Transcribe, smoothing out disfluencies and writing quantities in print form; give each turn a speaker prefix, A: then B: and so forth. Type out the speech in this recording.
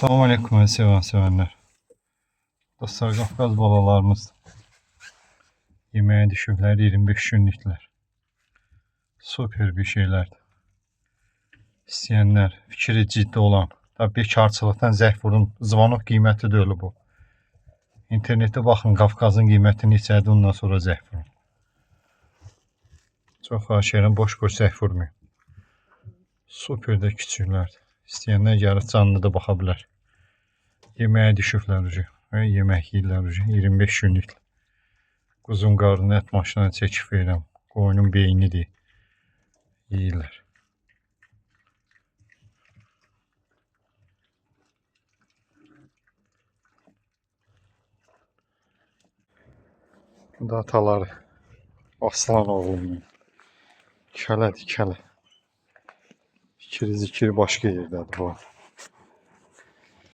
A: Salam aleyküm sevenler. Dostlar, Qafqaz balalarımız yeməyə düşüblər, 25 günlüklər. Super bir şeylərdir. İstəyənlər, fikri ciddi olan, bekarçılıqdan zəh vurun, zvanok qiyməti deyil bu. İnternetdə baxın, Qafqazın qiyməti neçədir, ondan sonra zəh vurun. Çox xahiş edirəm, boş zəh vurmayın. Super də küçüklərdir. İstəyənlər gəlib canlı da baxa bilər. Yeməyə düşüblər ucu. Yemək yeyirlər ucu. 25 günlük. Quzun qarnını ət maşına çəkib verirəm. Qoyunun beynidir. Yeyirlər. Bu da ataları. Aslan oğlum. Kələdir, kələ. Fikri zikri başqa yerdədir bu.